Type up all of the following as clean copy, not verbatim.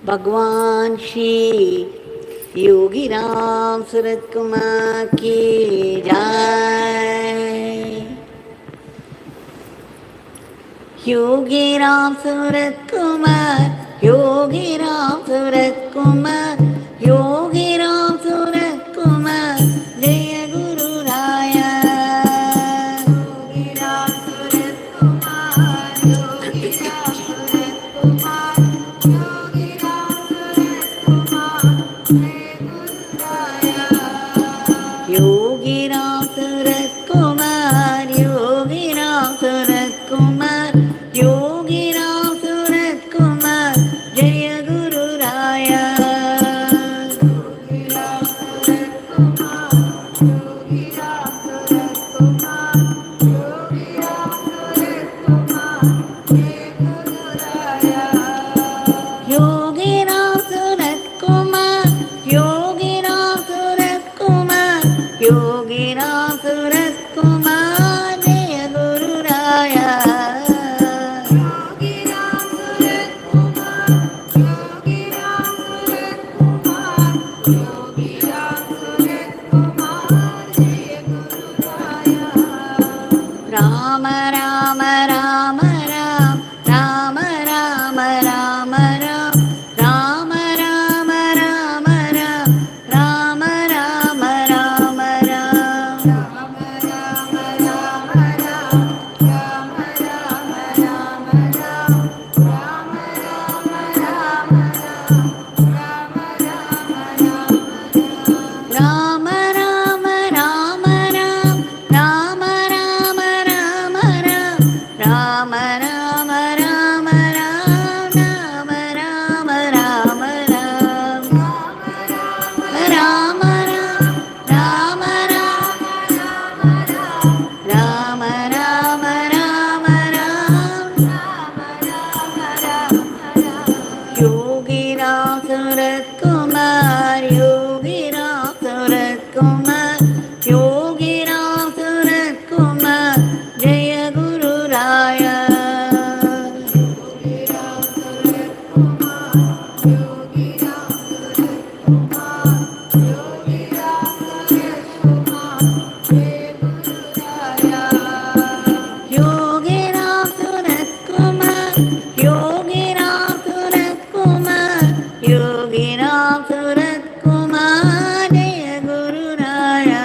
भगवान श्री योगी रामसूरतकुमार की जय। योगी रामसूरतकुमार, योगी रामसूरतकुमार, योगी रामसूरतकुमार, जय गुरु राया। योगी रामसूरतकुमार, योगी रामसूरतकुमार, योगी रामसूरतकुमार, जय गुरु राया। योगी रामसूरतकुमार, योगी रामसूरतकुमार, योगी रामसूरतकुमार, जय गुरु राया। योगी रामसूरतकुमार, योगी रामसूरतकुमार, योगी रामसूरतकुमार, जय गुरु राया। योगी रामसूरतकुमार, योगी रामसूरतकुमार, योगी रामसूरतकुमार, जय गुरु राया। योगी रामसूरतकुमार, योगी रामसूरतकुमार, योगी रामसूरतकुमार, जय गुरु राया। राम राम राम राम, राम राम राम राम, राम राम राम राम, राम राम राम राम, राम राम राम राम, राम राम राम राम, राम राम राम राम, राम राम राम राम, राम राम राम राम, राम राम राम राम, राम राम राम राम, राम राम राम राम, राम राम राम राम, राम राम राम राम, योगी रामसूरतकुमार, योगी रामसूरतकुमार, योगी रामसूरतकुमार, जय गुरु राया। योगी रामसूरतकुमार, योगी रामसूरतकुमार, योगी रामसूरतकुमार, जय गुरु राया। योगी रामसूरतकुमार, योगी रामसूरतकुमार, योगी रामसूरतकुमार, जय गुरु राया।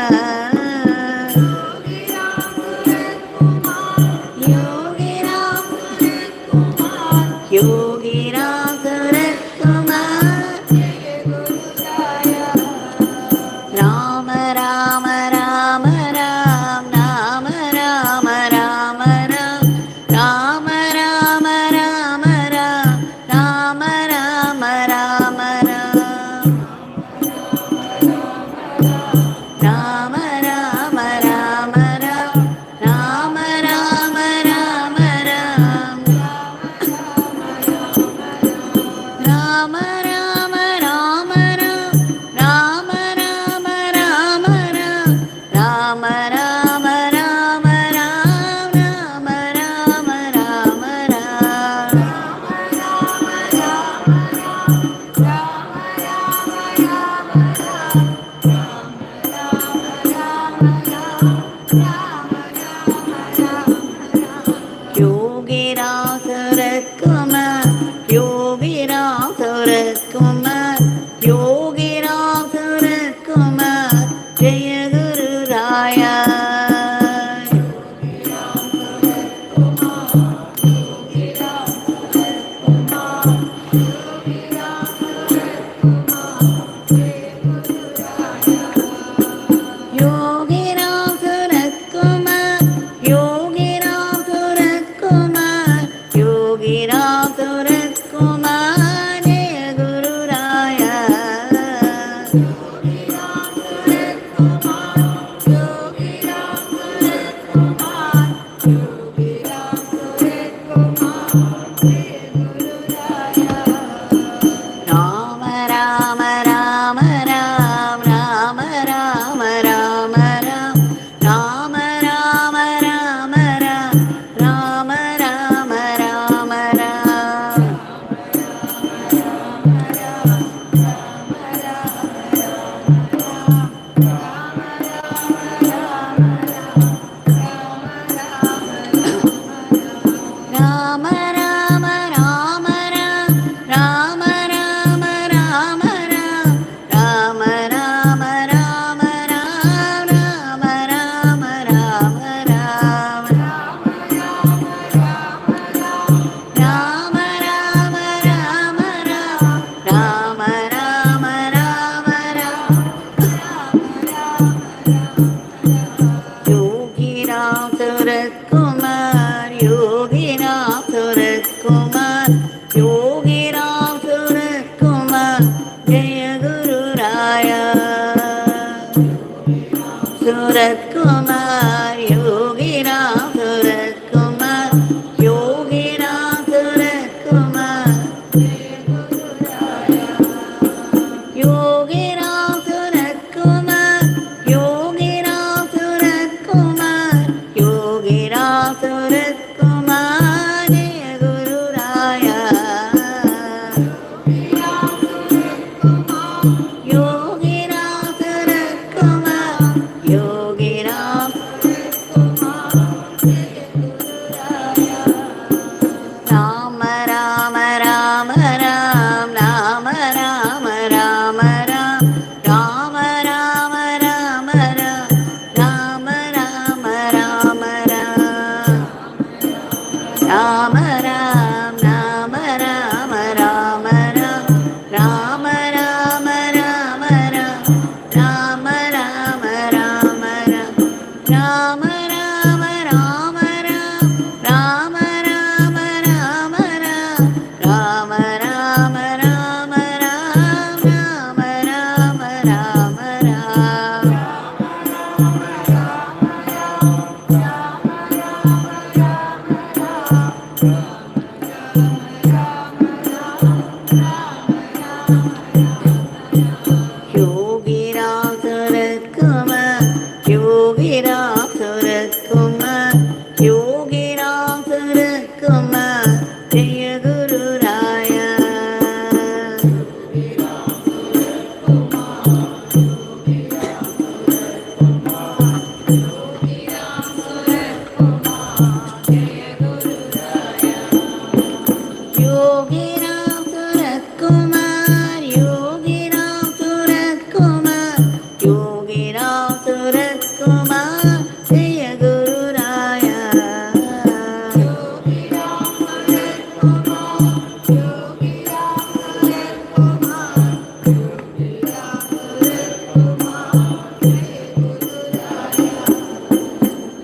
योगी रामसूरतकुमार, योगी रामसूरतकुमार, योगी रामसूरतकुमार, जय गुरु राया। राम राम राम राम, राम राम राम राम, राम राम राम राम, राम राम राम राम, राम राम राम राम, राम राम राम राम, राम राम राम राम, राम राम राम राम, राम राम राम राम, राम राम राम राम, योगी रामसूरतकुमार, योगी रामसूरतकुमार, योगी रामसूरतकुमार, जय गुरु राया। योगी रामसूरतकुमार, योगी रामसूरतकुमार, योगी रामसूरतकुमार, जय गुरु राया। Ramsuratkumar, Yogi Ramsuratkumar, Yogi Ramsuratkumar, Yogi Ramsuratkumar, Yogi Ramsuratkumar, Yogi Ramsuratkumar, Jaya Guru Raya. Yogi Ramsuratkumar, Yogi Ram, Rama Rama Rama Ram, Rama Rama Rama Ram, Rama Rama Rama Ram, Rama Rama Rama Ram, Rama Ram, Rama Rama Rama Ram, Rama Rama Rama Ram, Rama Rama Rama Ram, Rama Rama Rama Ram, Rama Rama Rama Ram, Rama Rama Rama Ram, Rama Rama Rama Ram. Yogi Ramsuratkumar, Yogi Ramsuratkumar, Yogi Ramsuratkumar, Jaya Guru Raya. Yogi Ramsuratkumar, Yogi Ramsuratkumar, Yogi Ramsuratkumar, Jaya Guru Raya.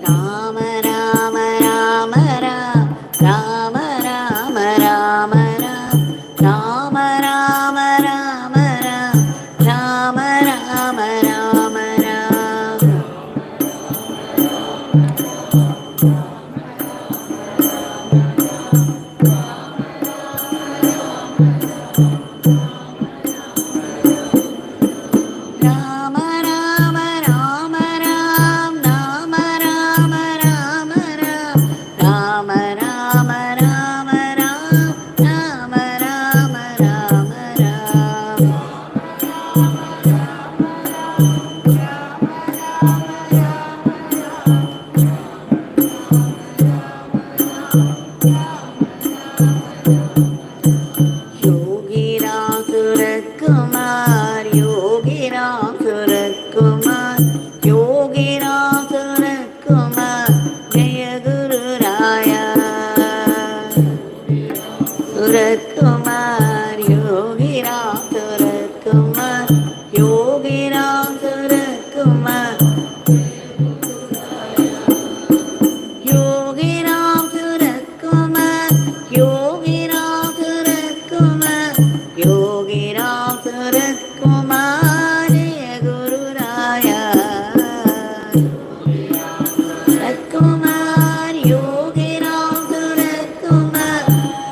Rama Rama Rama Ram, Rama Rama Rama Ram, Rama Rama Rama Ram, Rama Rama Rama Ram. Rama Rama Rama Ram, Rama Rama Rama Ram, Rama Rama Rama Ram, Rama Rama Rama Ram. Yogi Ramsuratkumar, Yogi Ramsuratkumar, Yogi Ramsuratkumar, Jaya Guru Raya. Suratkumar, Yogi Ramsuratkumar, Yogi Ramsuratkumar, Yogi Ramsuratkumar, Yogi Ramsuratkumar, Yogi Ramsuratkumar, Jaya Guru Raya. Ratkumar, Yogi Ramsuratkumar,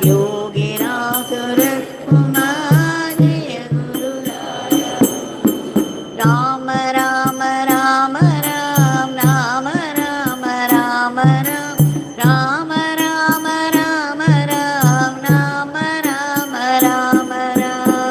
Yogi Ramsuratkumar, Jaya Guru Raya. Rama Rama Rama Ram, Rama Rama Rama Ram, Rama Rama Rama Ram, Rama Rama Rama Ram.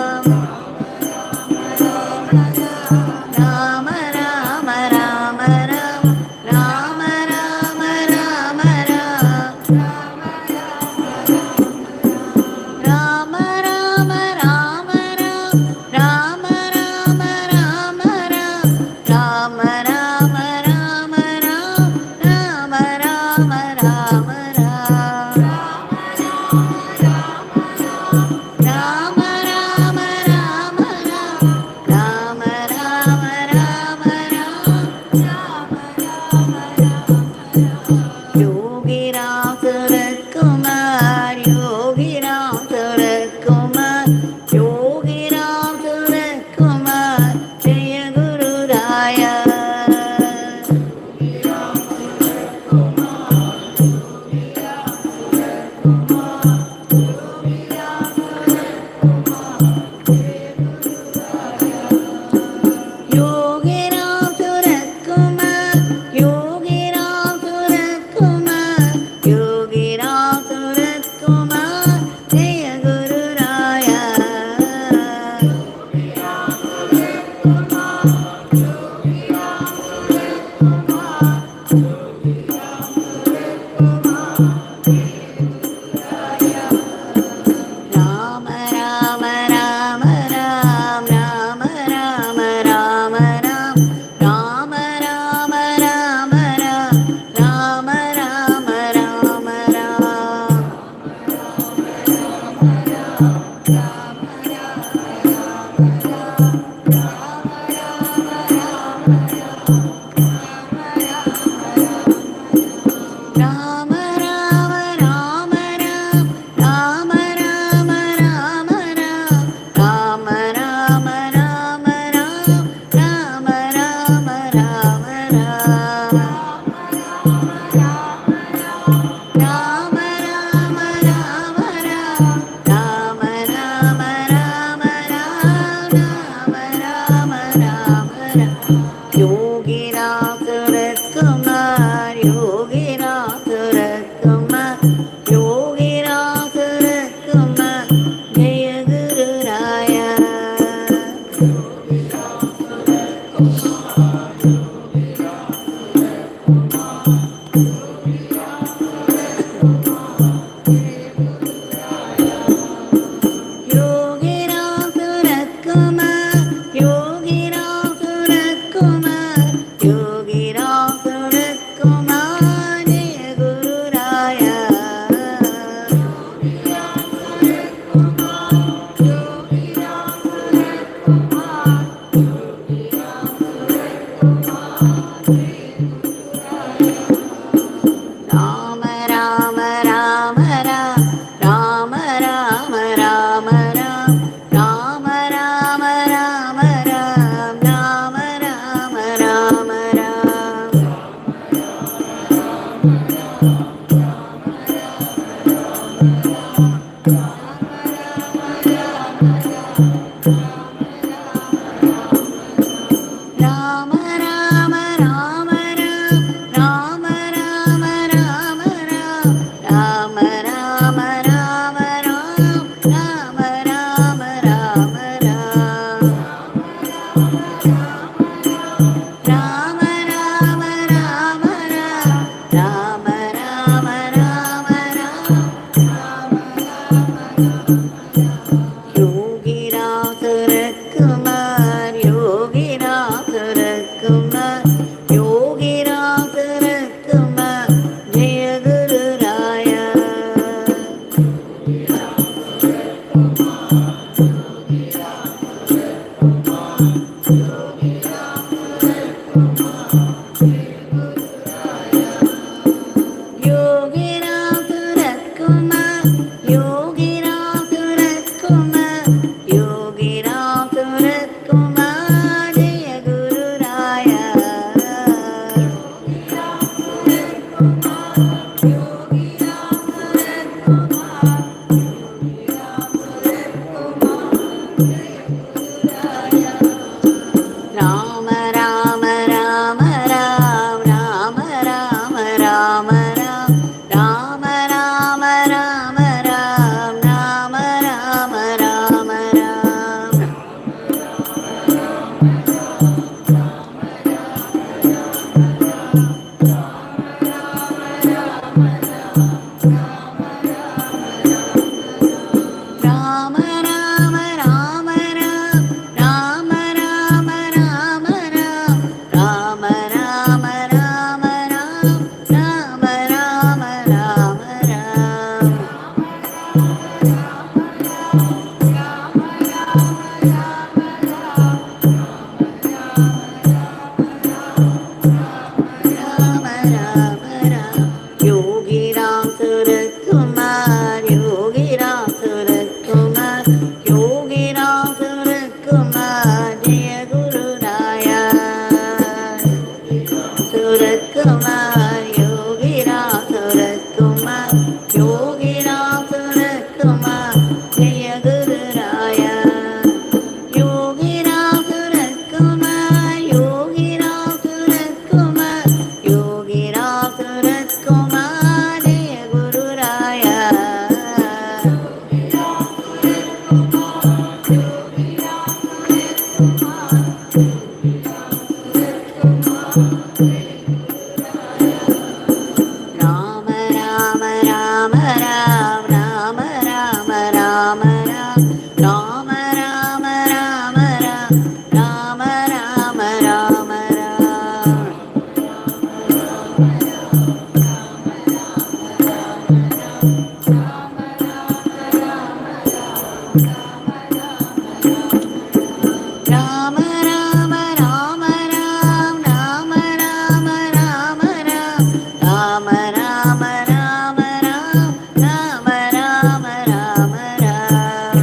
Rama Rama Rama Ram, Rama Rama Rama Ram, Rama Rama Rama Ram, Rama Rama Rama Ram.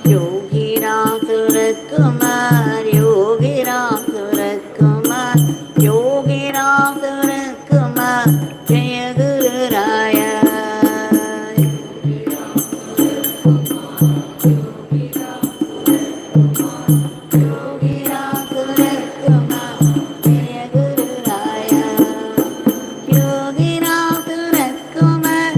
Yogi Ramsuratkumar, Yogi Ramsuratkumar, Yogi Ramsuratkumar, Jaya Guru Raya. Yogi Ramsuratkumar, Jaya Guru Raya. Yogi Ramsuratkumar,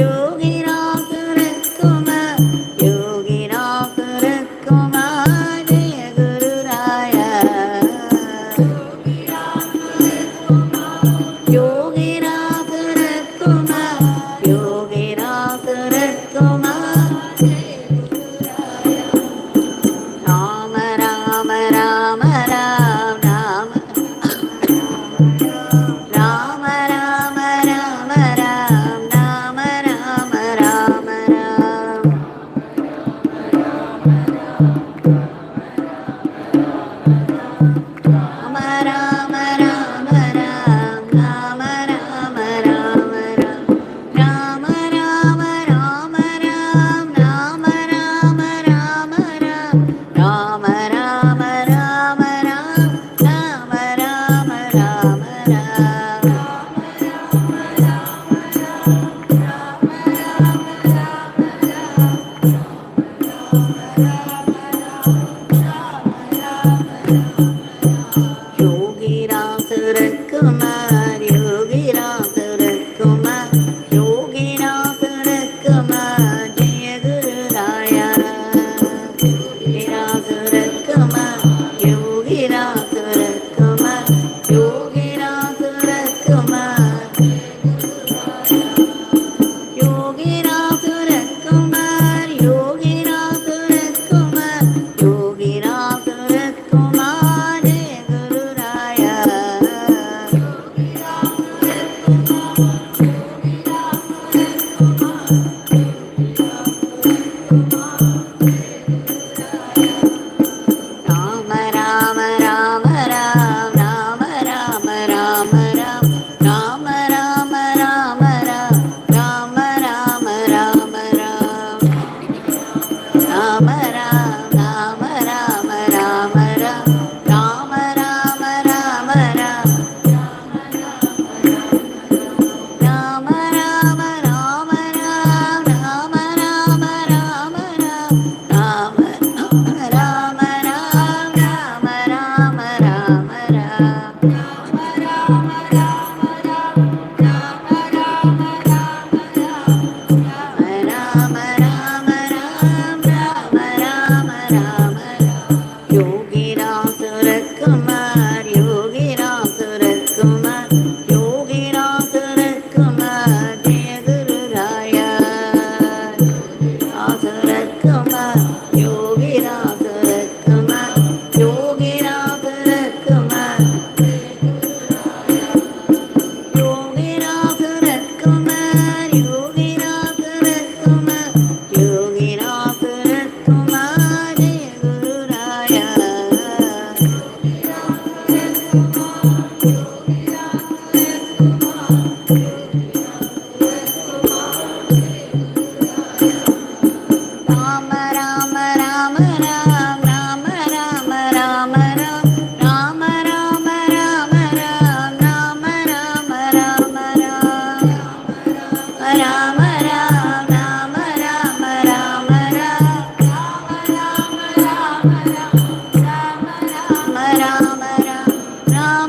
Yogi Ramsuratkumar, Yogi Ramsuratkumar, Jaya Guru Raya. Yogi Ramsuratkumar, Yogi Ramsuratkumar, Rama Rama Rama Ram, Rama Rama Rama Ram, Rama Rama Rama Ram. Rama Rama Rama Ram, Rama Rama Rama Ram, Rama Rama Rama Ram, Rama Rama Rama Ram, Rama Rama Rama Ram, Rama Rama Rama Ram. Yogi Ramsuratkumar, Yogi Ramsuratkumar, Yogi Ramsuratkumar, Jaya Guru Raya. Yogi Ramsuratkumar, Yogi Ramsuratkumar, Yogi Ramsuratkumar, Yogi Ramsuratkumar, Yogi Ramsuratkumar, Yogi Ramsuratkumar, Jaya Guru Raya. Rama Rama Rama Ram, Rama Rama Rama Ram, Rama Rama Rama Ram, Rama Rama Rama Ram. Rama Rama Rama Rama Rama Ram, Rama Rama Rama Ram, Rama Rama Rama Ram, Rama Rama Rama Ram, Rama Rama Rama Ram, Rama Rama Rama Ram. Rama Rama Ram, Rama Rama Rama Ram. Yogi Ramsuratkumar, Yogi Ramsuratkumar, Yogi Ramsuratkumar, Jaya Guru Raya. Ramsuratkumar, Yogi Ramsuratkumar, Yogi Ramsuratkumar, Yogi Ramsuratkumar, Yogi Ramsuratkumar, Yogi Ramsuratkumar, Jaya Guru Raya. Rama Rama Rama Ram, Rama Rama Rama Ram, Rama Rama Rama Ram, Rama Rama Rama Ram. Rama Rama Rama Rama Rama Ram, Rama Rama Rama Ram, Rama Rama Rama Ram, Rama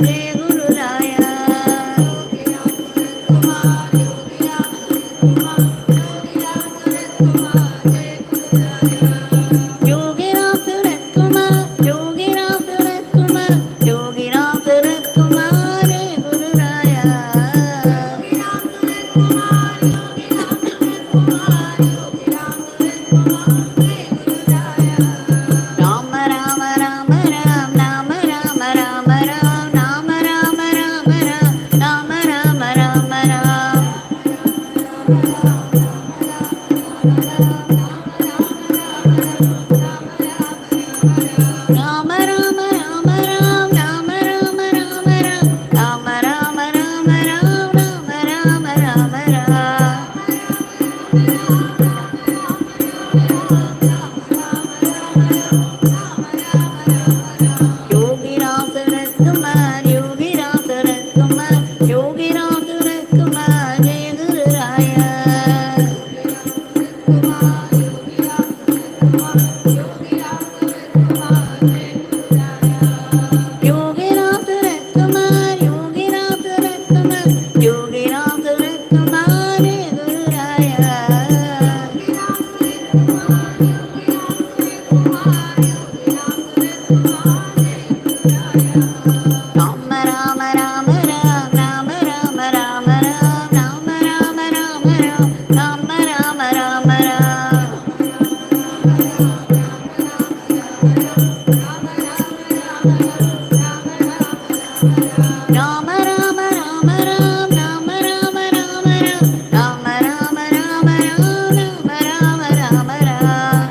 Rama Rama Rama Ram, Rama Rama Rama Ram, Rama Rama Rama Ram, Rama Rama Rama Ram.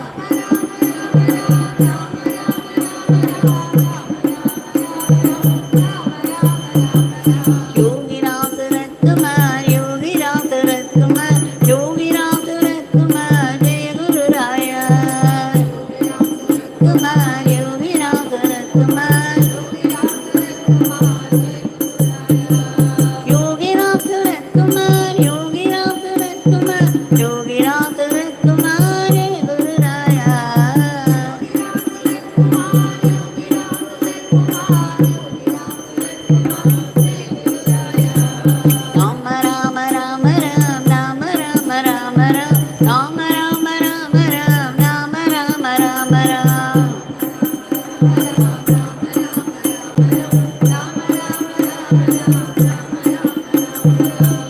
Yogi Ramsuratkumar, Yogi Ramsuratkumar, Yogi Ramsuratkumar, Jaya Guru Raya. Kumar, Yogi Ramsuratkumar, Yogi Ramsuratkumar, Yogi Ramsuratkumar, Yogi Ramsuratkumar, Jaya Guru Raya. Rama Rama Rama Ram, Rama Rama Rama Ram, Rama Rama Rama Ram, Rama Rama Rama Ram.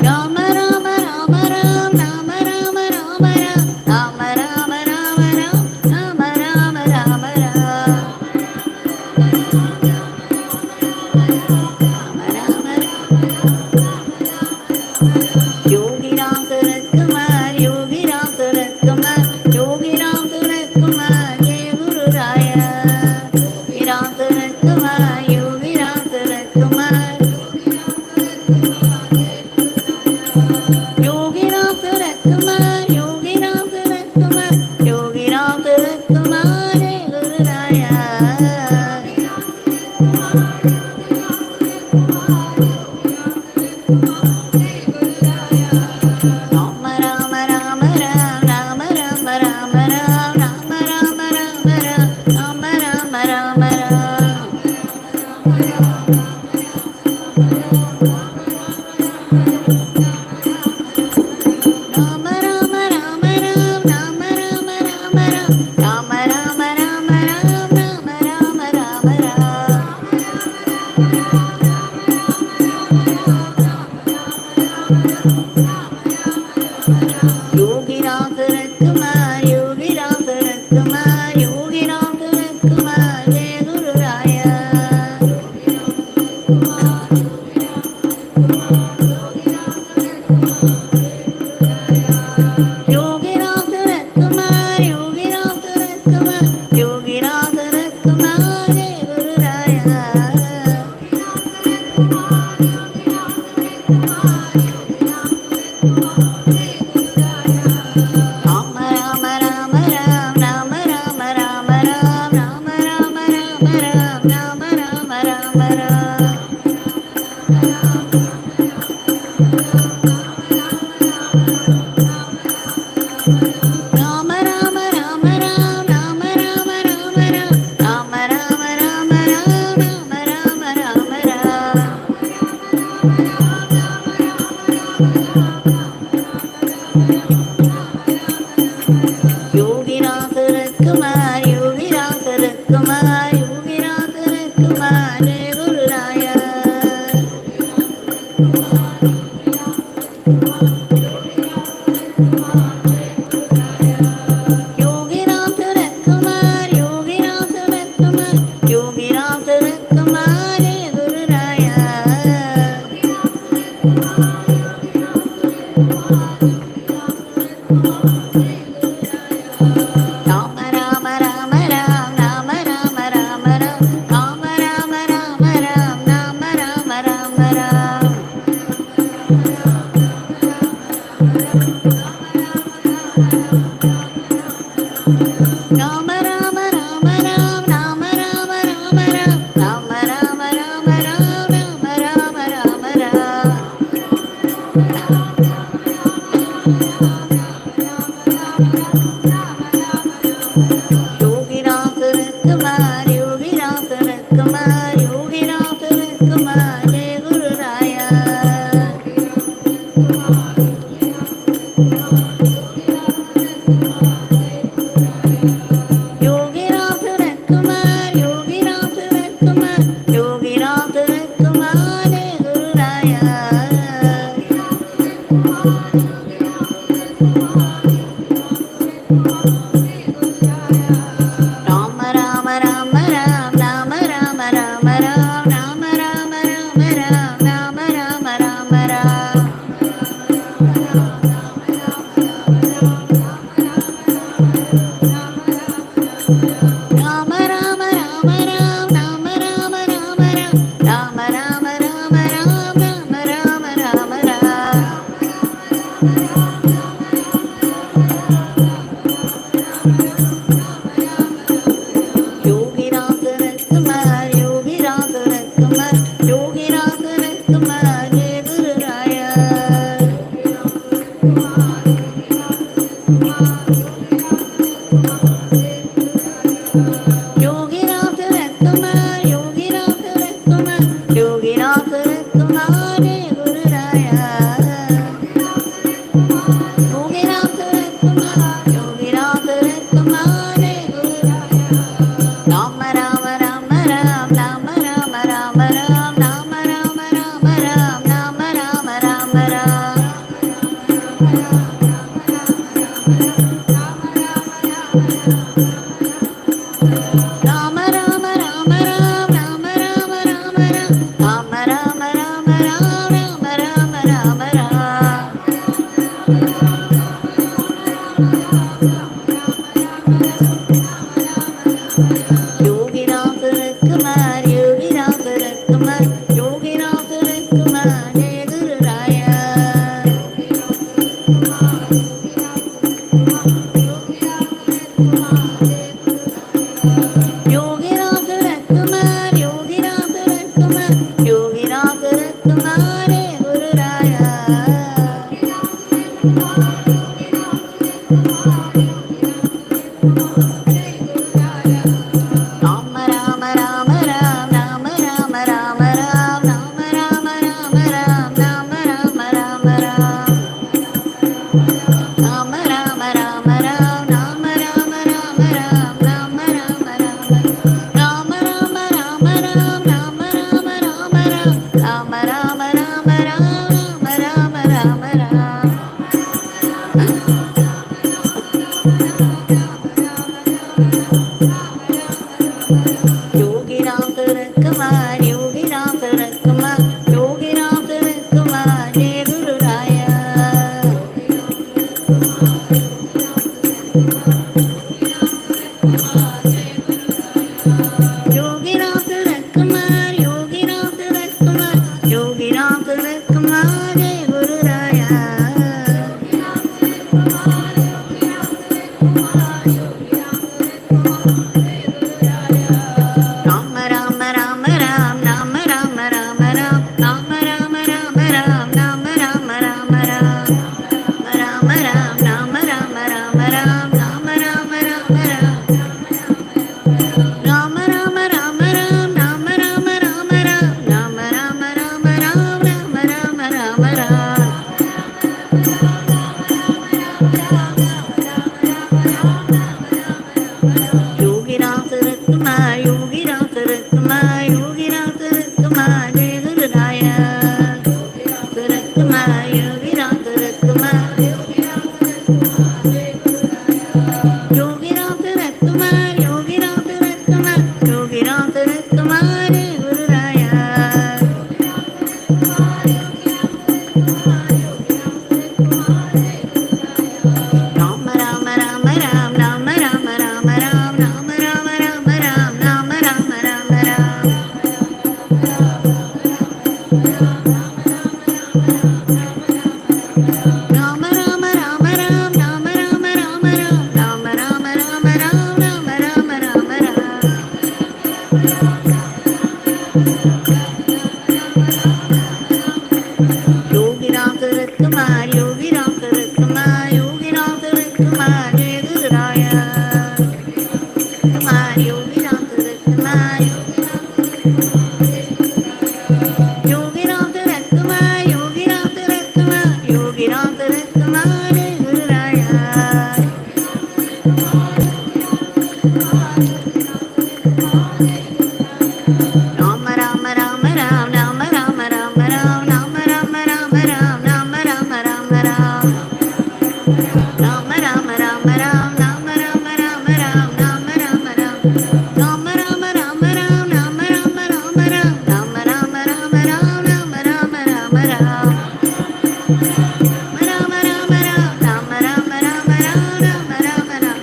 Rama Rama Rama Ram, Rama Rama Rama Ram, Rama Rama Rama Ram, Rama Rama Rama Ram. Rama Yogi Ramsuratkumar, Yogi Ramsuratkumar, Yogi Ramsuratkumar, Jaya Guru Raya. Yogi Ramsuratkumar, Yogi Ramsuratkumar, Yogi Ramsuratkumar, Yogi Ramsuratkumar, Yogi Ramsuratkumar, Jaya Guru Raya. Rama Rama Rama Ram, Rama Rama Rama Ram, Rama Rama Rama Ram, Rama Rama Rama Ram. Rama Rama Rama Ram, Rama Rama Rama Ram, Rama Rama Rama Ram, Rama Rama Rama Ram. Yogi Ramsuratkumar, Yogi Ramsuratkumar, Yogi Ramsuratkumar, Jaya Guru Raya. Yogi Ramsuratkumar, Yogi Ramsuratkumar, Yogi Ramsuratkumar, Jaya Guru Raya. Rama Rama Rama Rama Rama Rama Rama Yogi Ramsuratkumar, Yogi Ramsuratkumar, Yogi Ramsuratkumar, Jai Guru Raya. Yogi Ramsuratkumar, Yogi Ramsuratkumar, Yogi Ramsuratkumar, Jai Guru Raya. Yogi Ramsuratkumar, Yogi Ramsuratkumar, Jai Guru Raya. Rama Rama Rama Ram, Rama Rama Rama Ram, Rama Rama Rama Ram, Rama Rama Rama Ram. Rama Rama Rama Ram, Rama Rama Rama Ram, Rama Rama Rama Ram, Rama Rama Rama Ram. Yogi Ramsuratkumar, Yogi Ramsuratkumar, Yogi Ramsuratkumar, Jai Guru Raya. Yogi Ramsuratkumar, Yogi Ramsuratkumar, Yogi Ramsuratkumar, Jai Guru Raya. Rama Rama Rama Ram, Rama Rama Rama Ram, Rama Rama Rama Ram, Rama Rama Rama Ram. Rama Rama Rama Ram, Rama Rama Rama Ram, Rama Rama Rama Rama Rama Rama Ram, Rama Rama Rama Ram, Rama Rama Rama Ram, Rama Rama Rama Ram. Yogi Ramsuratkumar, Yogi Ramsuratkumar, Yogi Ramsuratkumar, Jai Guru Raya. Yogi Ramsuratkumar, Yogi Ramsuratkumar, Yogi Ramsuratkumar, Jai Guru Raya. Rama Rama Rama Ram, Rama Rama Rama Ram, Rama Rama Rama Ram, Rama Rama Rama Ram. Rama Ram, Rama Rama Rama Ram, Rama Rama Rama Ram. Rama Rama Rama Ram, Rama Rama Rama Ram, Rama Rama Rama Ram, Rama Rama Rama Ram. Yogi Ramsuratkumar, Yogi Ramsuratkumar, Yogi Ramsuratkumar, Jai Guru Raya. Ramsuratkumar, Yogi Ramsuratkumar, Yogi Ramsuratkumar, Yogi Ramsuratkumar, Yogi Ramsuratkumar, Jai Guru Raya. Rama Rama Rama Ram, Rama Rama Rama Ram, Rama Rama Rama Ram, Rama Rama Rama Ram. Rama Rama Rama Ram, Rama Rama Rama Ram, Rama Rama Rama Ram, Rama Rama Rama Ram. Yogi Ramsuratkumar, Yogi Ramsuratkumar, Yogi Ramsuratkumar, Jai Guru Raya. Kumar, Yogi Ramsuratkumar, Yogi Ramsuratkumar, Yogi Ramsuratkumar, Yogi Ramsuratkumar, Jai Guru Raya. Rama Rama Rama Ram, Rama Rama Rama Ram, Rama Rama Rama Ram, Rama Rama Rama Ram. Rama Rama Rama Ram, Rama Rama Rama Ram, Rama Rama Ram. Rama Rama Rama Ram, Rama Rama Rama Ram, Rama Rama Rama Ram, Rama Rama Rama Ram. Rama Rama Ram, Rama Rama Rama Ram, Rama Rama Ram.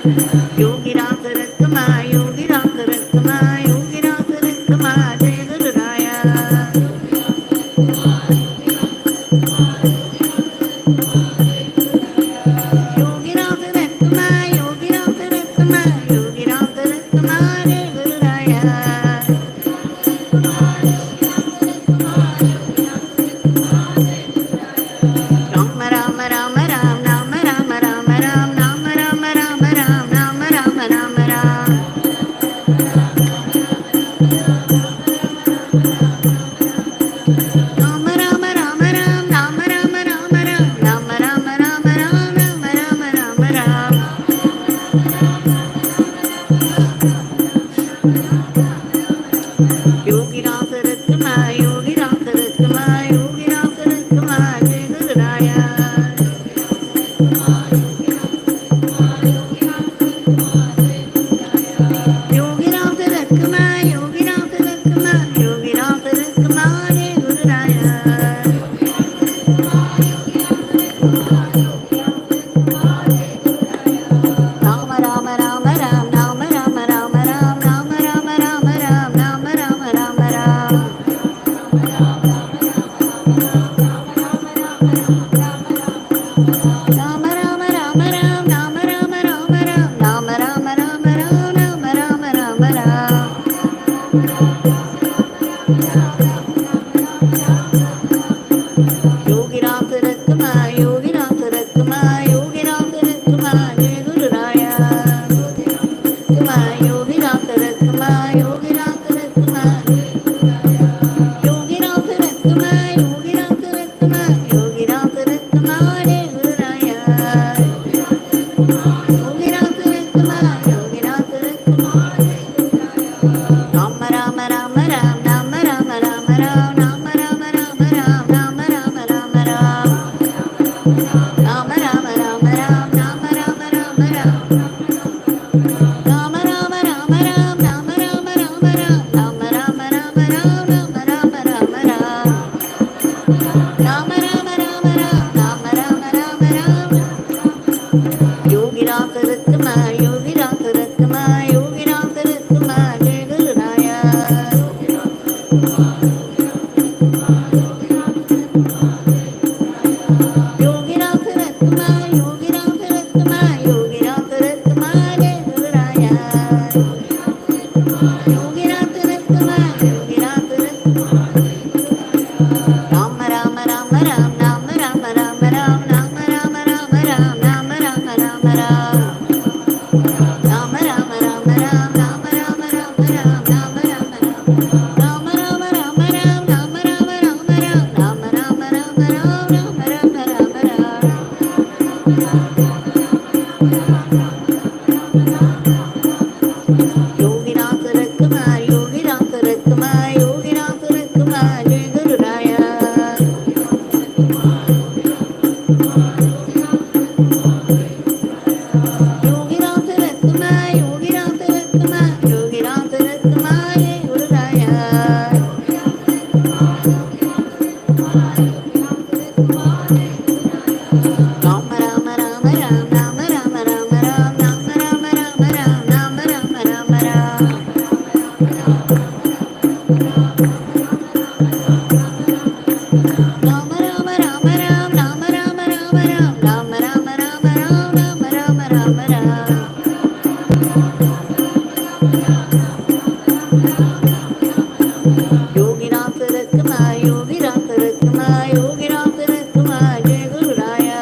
Yogi Ramsuratkumar, Yogi Ramsuratkumar, Yogi Ramsuratkumar, Jai Guru Raya. Yogi Ramsuratkumar, Yogi Ramsuratkumar, Yogi Ramsuratkumar, Jai Guru Raya. Yogi Ramsuratkumar, Yogi Ramsuratkumar, Yogi Ramsuratkumar, Yogi Ramsuratkumar, Yogi Ramsuratkumar, Jai Guru Raya. Yogi Ramsuratkumar, Yogi Ramsuratkumar, Rama Rama Rama Ram, Rama Rama Rama Ram, Rama Rama Rama Ram, Rama Rama Rama Ram. Rama Rama Rama Ram, Rama Rama Rama Ram, Rama Rama Rama Ram, Rama Rama Rama Ram, Rama Rama Rama Ram, Rama Rama Rama Ram, Rama Rama Rama Ram, Rama Rama Rama Ram. Yogi Ramsuratkumar, Yogi Ramsuratkumar, Yogi Ramsuratkumar, Jai Guru Raya. Yogi Ramsuratkumar, Yogi Ramsuratkumar, Yogi Ramsuratkumar, Jai Guru Raya. Yogi Ramsuratkumar, Yogi Ramsuratkumar, Rama Rama Rama Ram, Rama Rama Rama Ram, Rama Rama Rama Ram, Rama Rama Rama Ram, Rama Rama Rama Ram, Rama Rama Rama Ram, Rama Rama Ram, Rama Rama Rama Ram, Rama Rama Rama Ram, Rama Rama Rama Ram, Rama Rama Rama Ram. Yogi Ramsuratkumar, Yogi Ramsuratkumar, Yogi Ramsuratkumar, Jai Guru Raya. Yogi Ramsuratkumar, Yogi Ramsuratkumar, Yogi Ramsuratkumar, Jai Guru Raya. Rama Rama Rama Ram, Rama Rama Rama Ram, Rama Rama Rama Ram, Rama Rama Rama Ram. Rama Rama Rama Ram, Rama Rama Rama Ram, Rama Rama Rama Ram, Rama Rama Rama Ram. Yogi Ramsuratkumar, Yogi Ramsuratkumar, Yogi Ramsuratkumar, Jai Guru Raya.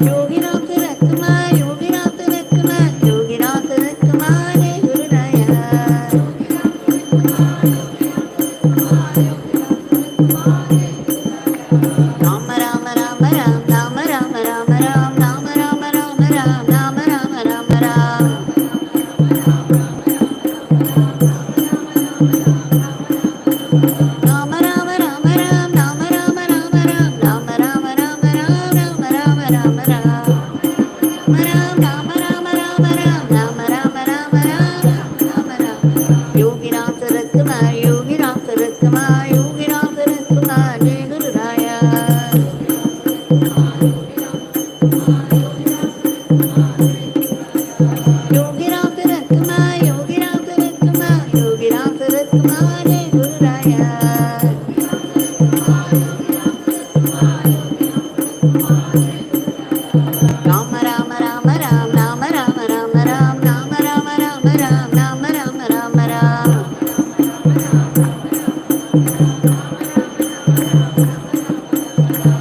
Yogi Ramsuratkumar, Yogi Ramsuratkumar, Yogi Ramsuratkumar, Jai Guru Raya. Rama Rama Rama Ram, Rama Rama Rama Ram, Rama Rama Rama Ram, Rama Rama Rama Ram. Rama Rama Rama Ram, Rama Rama Rama Ram, Rama Rama Rama Ram, Rama Rama Rama Ram. Rama Rama Rama Ram, Rama Rama Rama Ram, Rama Rama. Yogi Ramsuratkumar, Yogi Ramsuratkumar, Yogi Ramsuratkumar, Jai Guru Raya. Yogi Ramsuratkumar, Yogi Ramsuratkumar, Yogi Ramsuratkumar, Jai Guru Raya. Rama Rama Rama Ram, Rama Rama Rama Ram, Rama Rama Rama Ram, Rama Rama Rama Ram.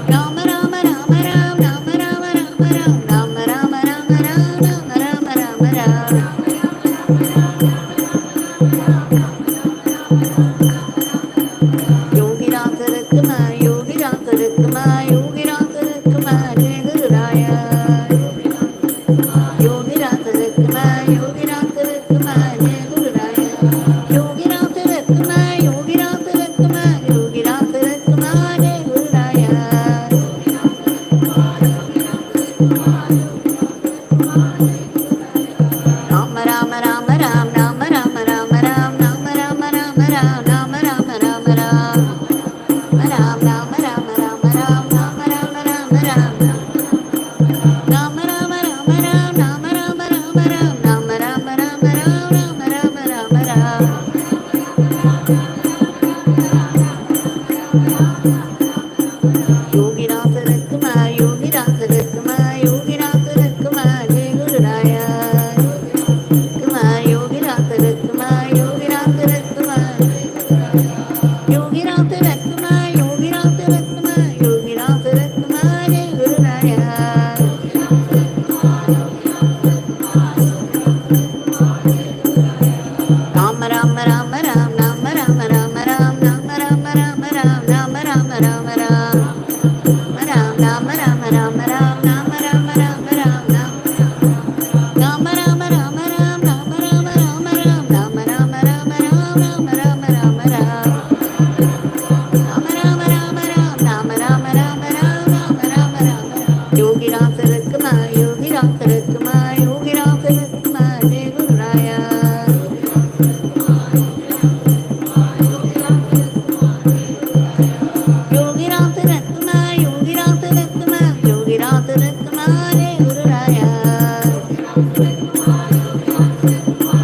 Rama Rama Rama Ram, Rama Rama Rama Ram, Rama Rama Rama Ram, Rama Rama Rama Ram. Yogi Ramsuratkumar, Yogi Ramsuratkumar, Yogi Ramsuratkumar, Jai Guru Raya. Yogi Ramsuratkumar, Yogi Ramsuratkumar, Jai Guru Raya. Yogi Ramsuratkumar, Yogi Ramsuratkumar, Yogi Ramsuratkumar, Jai Guru Raya. Rama Rama Rama Ram, Rama Rama Rama Ram, Rama Rama Rama Ram, Rama Rama Rama Ram. Ram Rama Rama Rama Ram, Rama Rama Rama Ram. Rama Rama Rama Ram, Rama Rama Rama Ram, Rama Rama Rama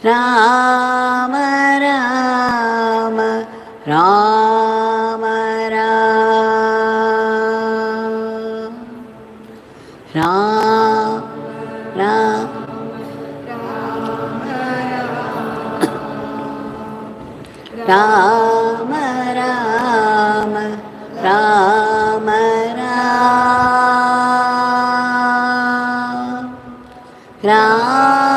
Rama Rama Rama Rama Rama Rama Rama Rama Rama Rama Rama Rama Rama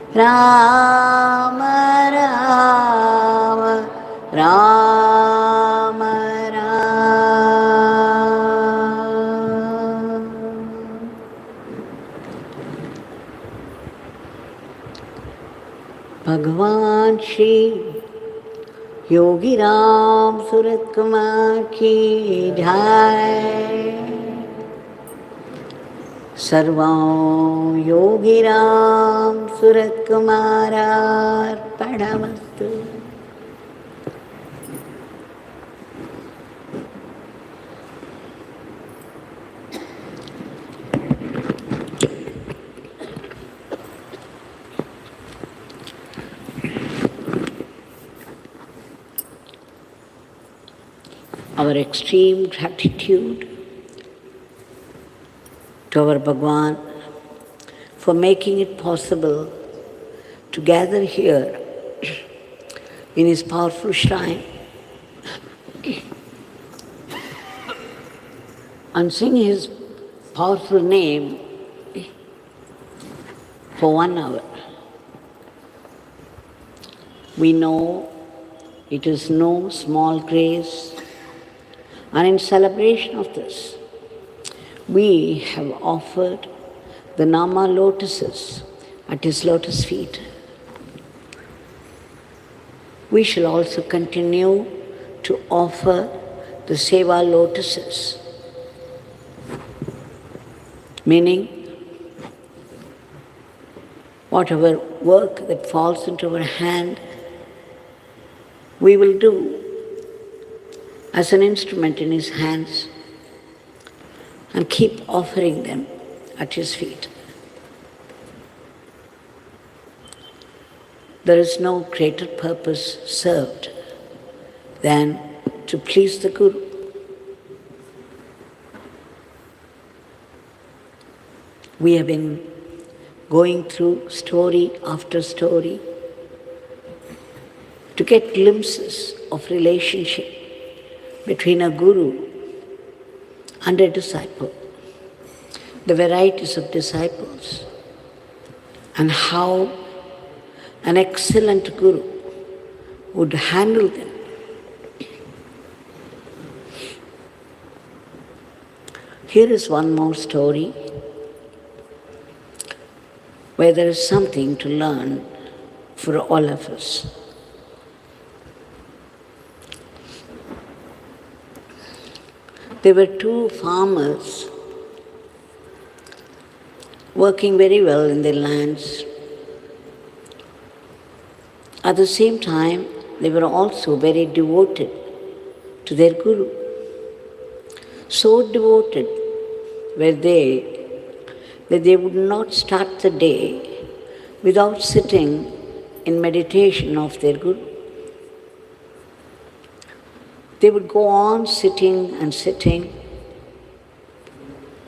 Rama Rama Rama Rama Rama. Bhagavan Shri Yogi Ramsuratkumar ki jai. Sarvam Yogi Ramsuratkumar arpanamastu. Our extreme gratitude to our Bhagavan for making it possible to gather here in his powerful shrine and sing his powerful name for 1 hour. We know it is no small grace, and in celebration of this, we have offered the Nama lotuses at his lotus feet. We shall also continue to offer the Seva lotuses, meaning whatever work that falls into our hand, we will do as an instrument in his hands and keep offering them at his feet. There is no greater purpose served than to please the Guru. We have been going through story after story to get glimpses of relationship between a guru and a disciple, the varieties of disciples, and how an excellent guru would handle them. Here is one more story where there is something to learn for all of us. There were 2 farmers working very well in their lands. At the same time, they were also very devoted to their Guru. So devoted were they that they would not start the day without sitting in meditation of their Guru. They would go on sitting and sitting,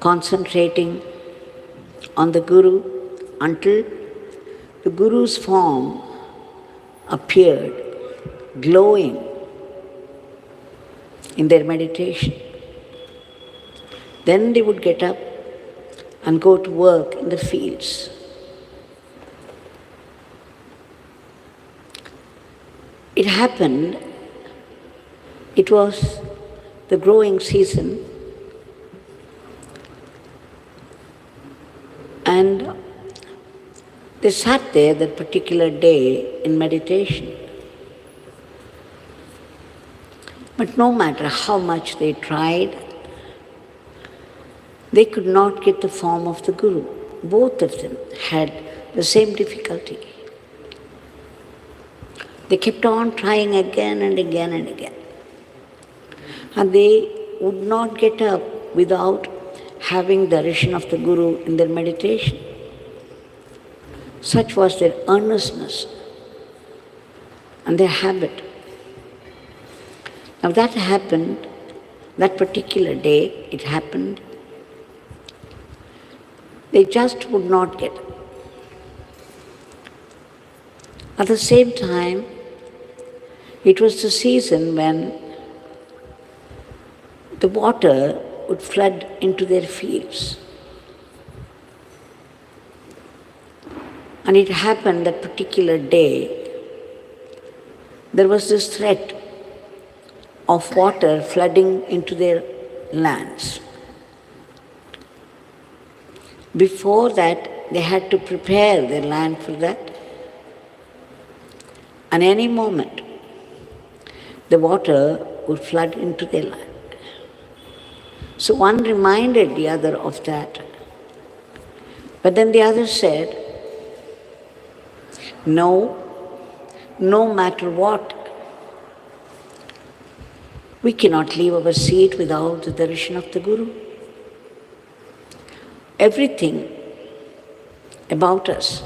concentrating on the Guru until the Guru's form appeared, glowing in their meditation. Then they would get up and go to work in the fields. It happened, it was the growing season, and they sat there that particular day in meditation. But no matter how much they tried, they could not get the form of the Guru. Both of them had the same difficulty. They kept on trying again and again and again. And they would not get up without having the darshan of the Guru in their meditation. Such was their earnestness and their habit. Now that happened, that particular day, it happened. They just would not get up. At the same time, it was the season when the water would flood into their fields. And it happened that particular day, there was this threat of water flooding into their lands. Before that, they had to prepare their land for that. And any moment, the water would flood into their land. So one reminded the other of that. But then the other said, no matter what, we cannot leave our seat without the darshan of the Guru. Everything about us,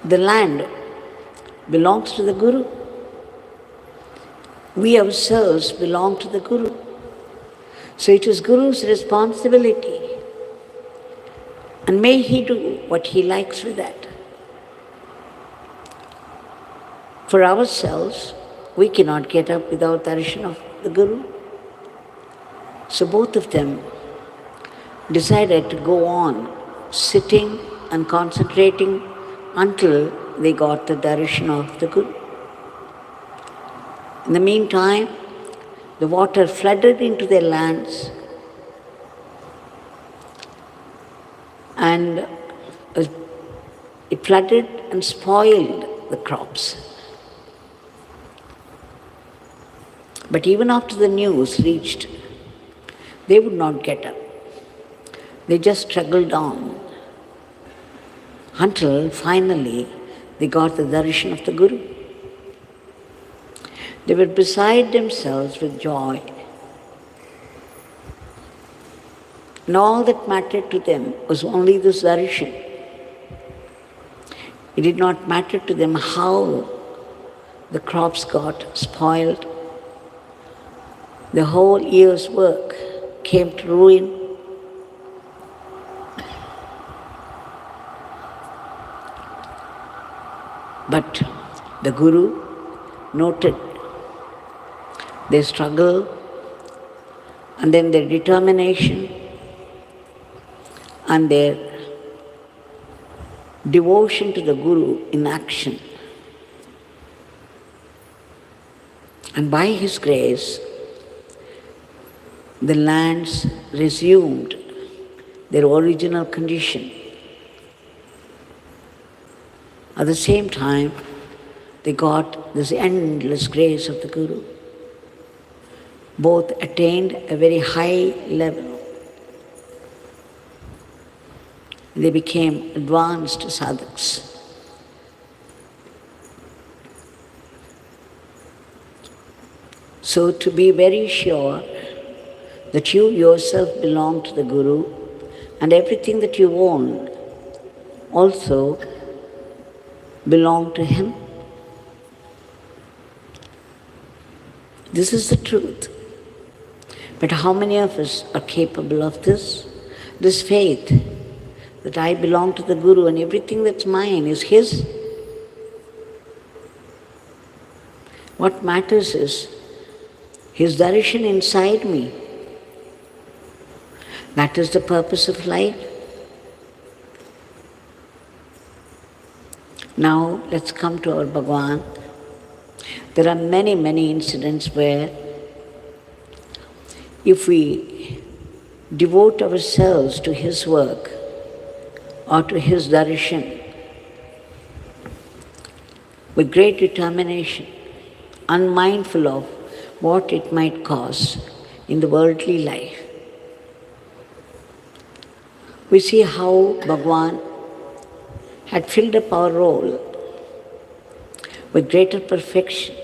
the land, belongs to the Guru. We ourselves belong to the Guru. So it is Guru's responsibility. And may he do what he likes with that. For ourselves, we cannot get up without darshan of the Guru. So both of them decided to go on sitting and concentrating until they got the darshan of the Guru. In the meantime, the water flooded into their lands and it flooded and spoiled the crops. But even after the news reached, they would not get up. They just struggled on until finally they got the darshan of the Guru. They were beside themselves with joy. And all that mattered to them was only this darshan. It did not matter to them how the crops got spoiled. The whole year's work came to ruin. But the Guru noted their struggle and then their determination and their devotion to the Guru in action. And by his grace, the lands resumed their original condition. At the same time, they got this endless grace of the Guru. Both attained a very high level. They became advanced sadhaks. So to be very sure that you yourself belong to the Guru and everything that you own also belong to him. This is the truth. But how many of us are capable of this? This faith that I belong to the Guru and everything that's mine is his. What matters is his darshan inside me. That is the purpose of life. Now let's come to our Bhagavan. There are many, many incidents where if we devote ourselves to his work or to his darshan with great determination, unmindful of what it might cause in the worldly life, we see how Bhagavan had filled up our role with greater perfection.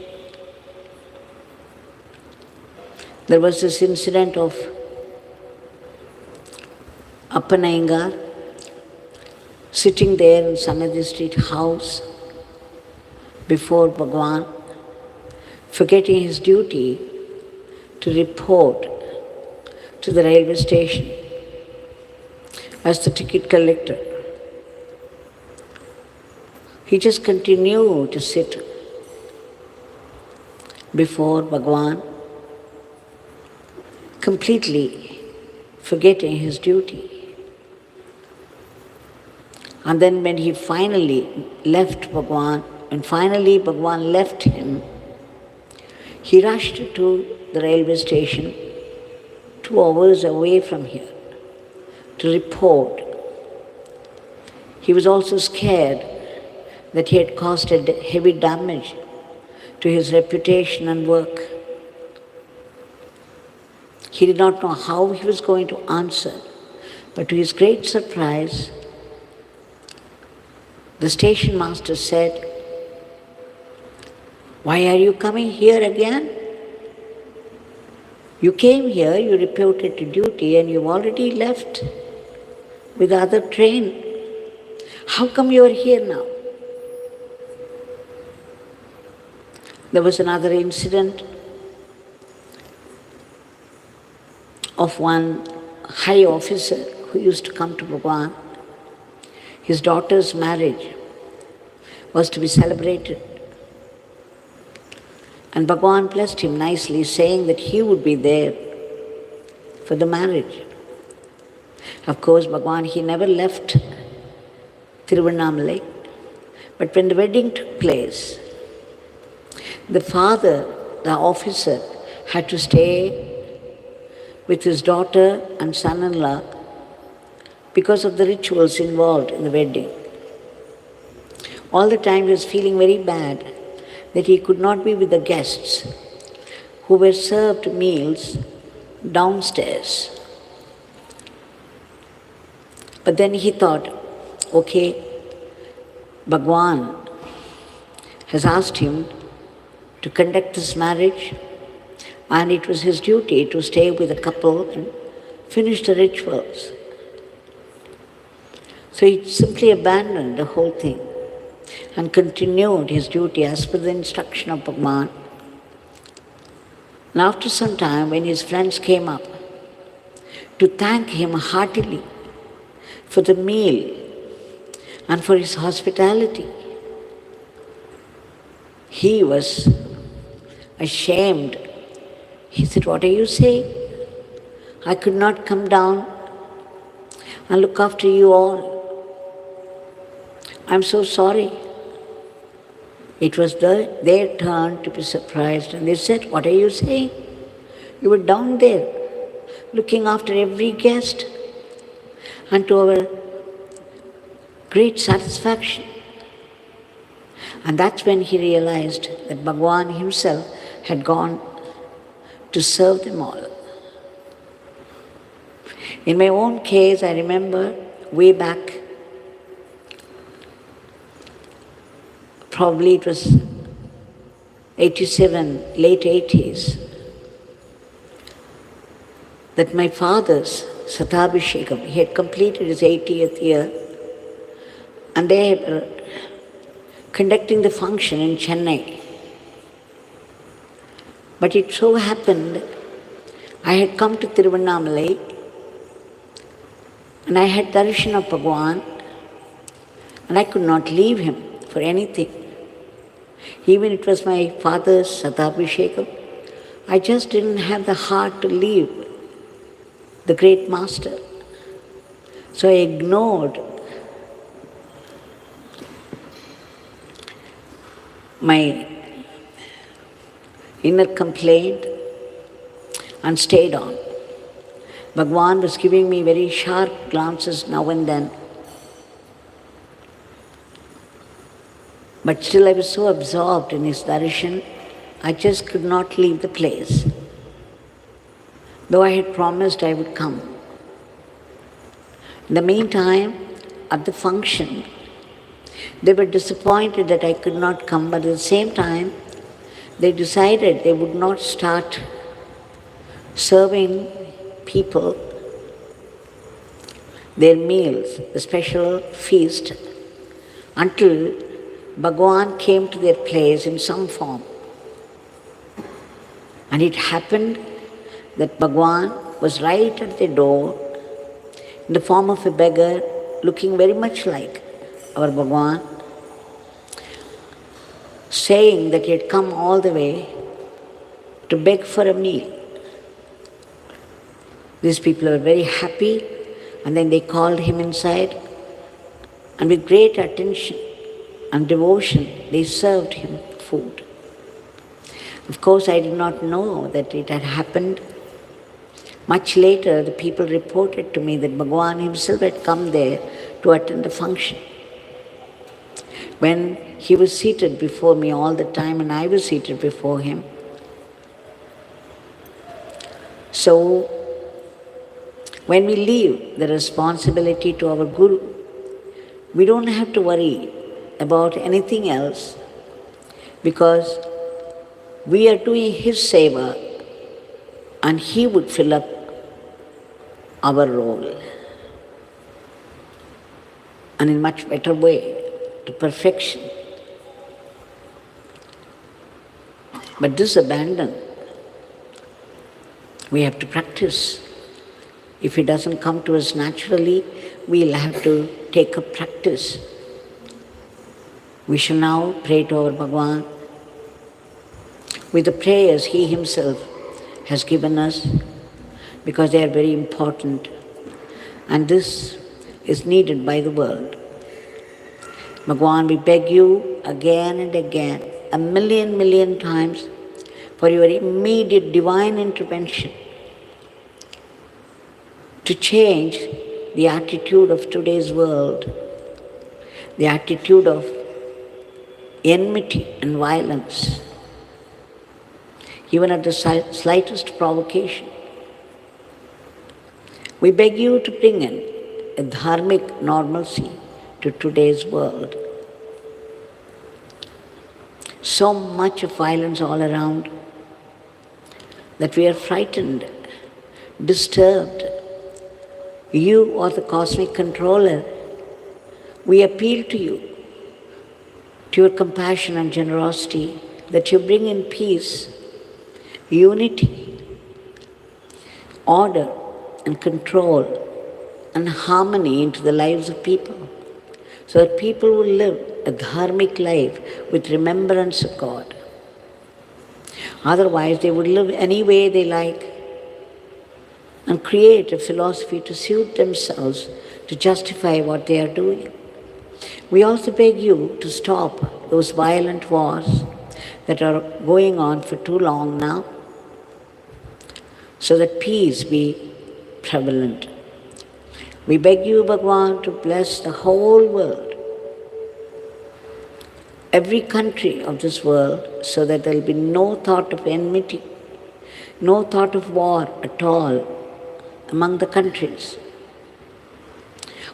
There was this incident of Appanayangar sitting there in Samadhi Street house before Bhagwan, forgetting his duty to report to the railway station as the ticket collector. He just continued to sit before Bhagwan, completely forgetting his duty. And then when he finally left Bhagwan, when finally Bhagwan left him, he rushed to the railway station 2 hours away from here to report. He was also scared that he had caused a heavy damage to his reputation and work. He did not know how he was going to answer, but to his great surprise, the station master said, "Why are you coming here again? You came here, you reported to duty, and you've already left with the other train. How come you are here now?" There was another incident of one high officer who used to come to Bhagwan. His daughter's marriage was to be celebrated. And Bhagwan blessed him nicely, saying that he would be there for the marriage. Of course, Bhagwan, he never left Tiruvannamalai. But when the wedding took place, the father, the officer, had to stay with his daughter and son-in-law because of the rituals involved in the wedding. All the time he was feeling very bad that he could not be with the guests who were served meals downstairs. But then he thought, okay, Bhagwan has asked him to conduct this marriage, and it was his duty to stay with the couple and finish the rituals. So he simply abandoned the whole thing and continued his duty as per the instruction of Bhagwan. And after some time, when his friends came up to thank him heartily for the meal and for his hospitality, he was ashamed. He said, "What are you saying? I could not come down and look after you all. I'm so sorry." It was their turn to be surprised, and they said, "What are you saying? You were down there looking after every guest, and to our great satisfaction." And that's when he realized that Bhagwan himself had gone to serve them all. In my own case, I remember way back, probably it was 87, late 80s, that my father's Satabhishekam, he had completed his 80th year, and they were conducting the function in Chennai. But it so happened, I had come to Tiruvannamalai, and I had darshan of Bhagwan, and I could not leave him for anything. Even it was my father's Satabhishekam, I just didn't have the heart to leave the great master. So I ignored my inner complaint and stayed on. Bhagwan was giving me very sharp glances now and then. But still I was so absorbed in his darshan, I just could not leave the place, though I had promised I would come. In the meantime, at the function, they were disappointed that I could not come, but at the same time, they decided they would not start serving people their meals, the special feast, until Bhagavan came to their place in some form. And it happened that Bhagavan was right at the door in the form of a beggar, looking very much like our Bhagavan, saying that he had come all the way to beg for a meal. These people were very happy, and then they called him inside, and with great attention and devotion, they served him food. Of course, I did not know that it had happened. Much later, the people reported to me that Bhagavan himself had come there to attend the function. When he was seated before me all the time and I was seated before him. So, when we leave the responsibility to our Guru, we don't have to worry about anything else, because we are doing his seva and he would fill up our role, and in much better way, to perfection. But this abandon, we have to practice. If it doesn't come to us naturally, we'll have to take a practice. We shall now pray to our Bhagavan with the prayers he himself has given us, because they are very important, and this is needed by the world. Bhagavan, we beg you again and again, a million times, for your immediate divine intervention to change the attitude of today's world, the attitude of enmity and violence, even at the slightest provocation. We beg you to bring in a dharmic normalcy to today's world. So much of violence all around that we are frightened, disturbed. You are the cosmic controller. We appeal to you, to your compassion and generosity, that you bring in peace, unity, order and control and harmony into the lives of people, so that people will live a dharmic life with remembrance of God. Otherwise, they would live any way they like and create a philosophy to suit themselves, to justify what they are doing. We also beg you to stop those violent wars that are going on for too long now, so that peace be prevalent. We beg you, Bhagavan, to bless the whole world, every country of this world, so that there will be no thought of enmity, no thought of war at all among the countries.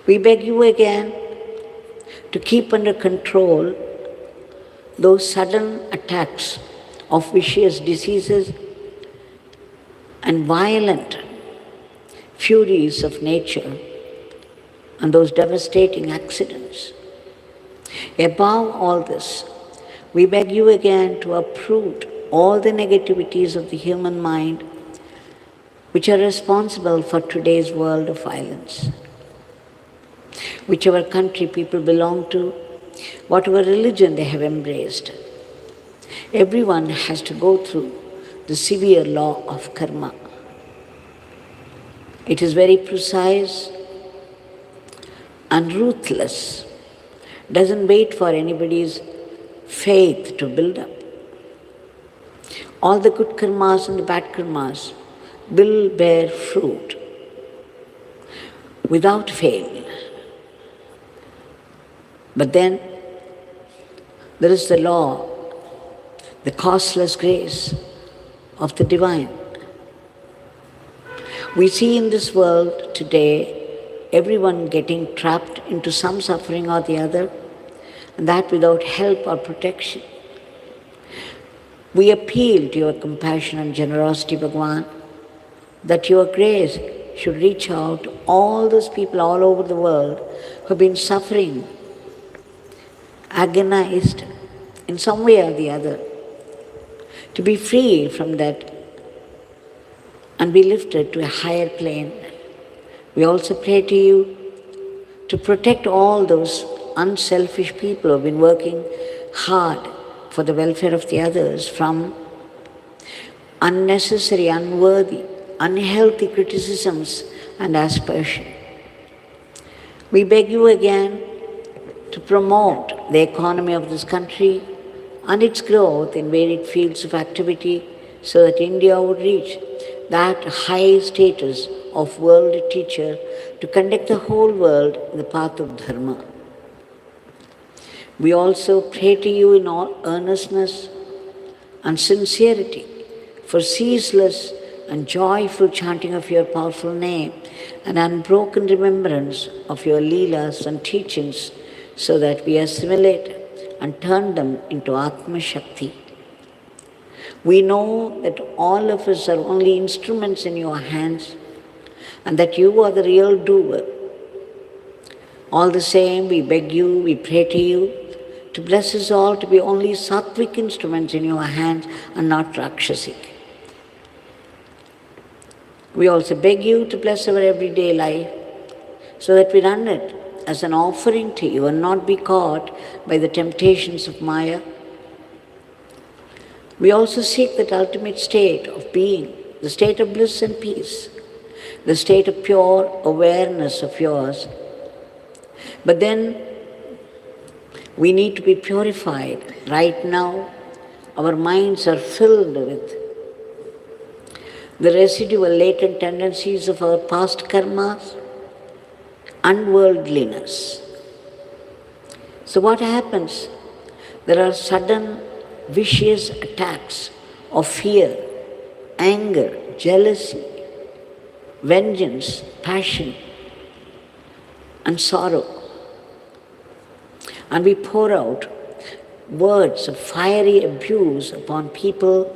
We beg you again to keep under control those sudden attacks of vicious diseases and violent furies of nature and those devastating accidents. Above all this, we beg you again to uproot all the negativities of the human mind which are responsible for today's world of violence. Whichever country people belong to, whatever religion they have embraced, everyone has to go through the severe law of karma. It is very precise and ruthless, doesn't wait for anybody's faith to build up. All the good karmas and the bad karmas will bear fruit without fail. But then there is the law, the costless grace of the divine. We see in this world today everyone getting trapped into some suffering or the other, and that without help or protection. We appeal to your compassion and generosity, Bhagavan, that your grace should reach out to all those people all over the world who have been suffering, agonized in some way or the other, to be free from that and be lifted to a higher plane. We also pray to you to protect all those unselfish people who have been working hard for the welfare of the others from unnecessary, unworthy, unhealthy criticisms and aspersion. We beg you again to promote the economy of this country and its growth in varied fields of activity so that India would reach that high status of world teacher to conduct the whole world in the path of dharma. We also pray to you in all earnestness and sincerity for ceaseless and joyful chanting of your powerful name and unbroken remembrance of your leelas and teachings so that we assimilate and turn them into Atma Shakti. We know that all of us are only instruments in your hands and that you are the real doer. All the same, we beg you, we pray to you to bless us all to be only sattvic instruments in your hands and not rakshasic. We also beg you to bless our everyday life so that we run it as an offering to you and not be caught by the temptations of Maya. We also seek that ultimate state of being, the state of bliss and peace, the state of pure awareness of yours. But then we need to be purified. Right now, our minds are filled with the residual latent tendencies of our past karmas, unworldliness. So what happens? There are sudden vicious attacks of fear, anger, jealousy, vengeance, passion, and sorrow. And we pour out words of fiery abuse upon people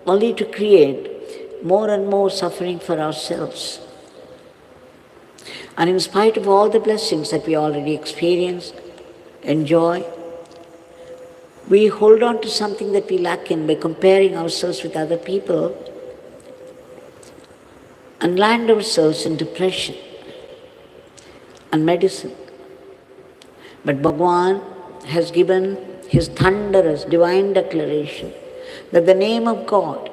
only to create more and more suffering for ourselves. And in spite of all the blessings that we already experience, enjoy, we hold on to something that we lack in by comparing ourselves with other people and land ourselves in depression and medicine. But Bhagavan has given his thunderous divine declaration that the name of God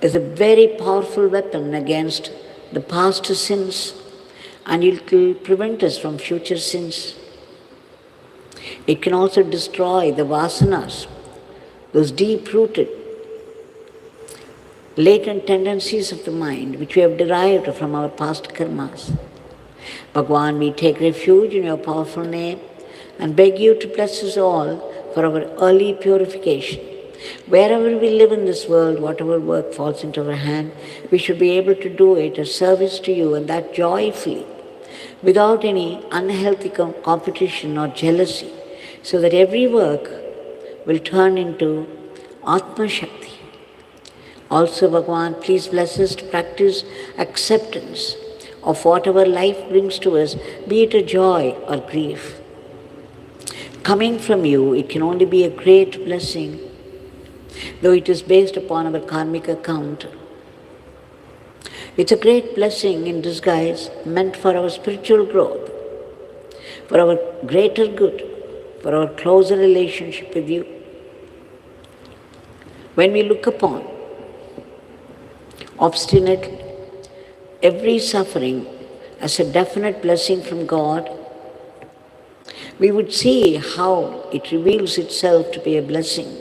is a very powerful weapon against the past sins, and it will prevent us from future sins. It can also destroy the vasanas, those deep-rooted, latent tendencies of the mind which we have derived from our past karmas. Bhagavan, we take refuge in your powerful name and beg you to bless us all for our early purification. Wherever we live in this world, whatever work falls into our hand, we should be able to do it as service to you, and that joyfully, without any unhealthy competition or jealousy, so that every work will turn into Atma Shakti. Also, Bhagavan, please bless us to practice acceptance of whatever life brings to us, be it a joy or grief. Coming from you, it can only be a great blessing, though it is based upon our karmic account. It's a great blessing in disguise, meant for our spiritual growth, for our greater good, for our closer relationship with you. When we look upon obstinately every suffering as a definite blessing from God, we would see how it reveals itself to be a blessing.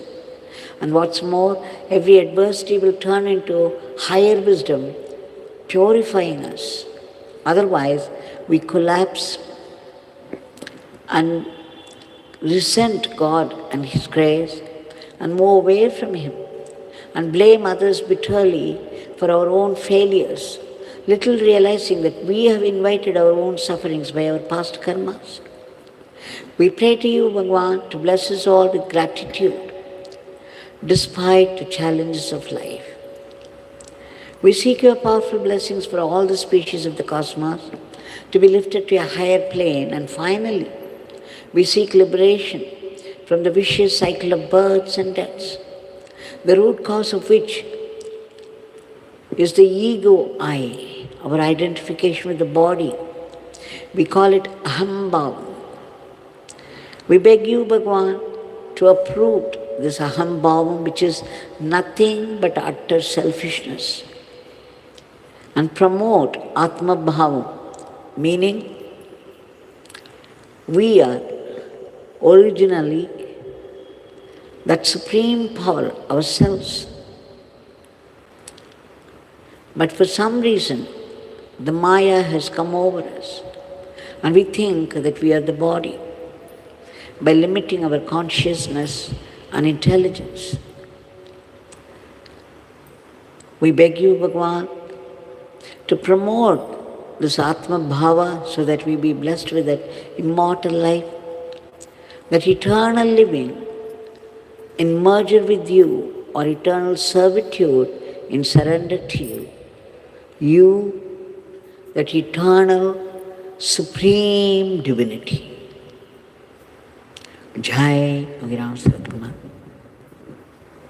And what's more, every adversity will turn into higher wisdom, purifying us. Otherwise, we collapse and resent God and His grace and move away from Him and blame others bitterly for our own failures, little realizing that we have invited our own sufferings by our past karmas. We pray to you, Bhagavan, to bless us all with gratitude, despite the challenges of life. We seek your powerful blessings for all the species of the cosmos to be lifted to a higher plane, and finally, we seek liberation from the vicious cycle of births and deaths, the root cause of which is the ego I, our identification with the body. We call it aham-bhava. We beg you, Bhagwan, to uproot this aham-bhava, which is nothing but utter selfishness, and promote atma-bhava, meaning we are originally that supreme power ourselves. But for some reason, the Maya has come over us, and we think that we are the body by limiting our consciousness and intelligence. We beg you, Bhagwan, to promote this Atma Bhava so that we be blessed with that immortal life, that eternal living in merger with you, or eternal servitude in surrender to you. You, that eternal, supreme divinity. Jai Yogi Ramsuratkumar.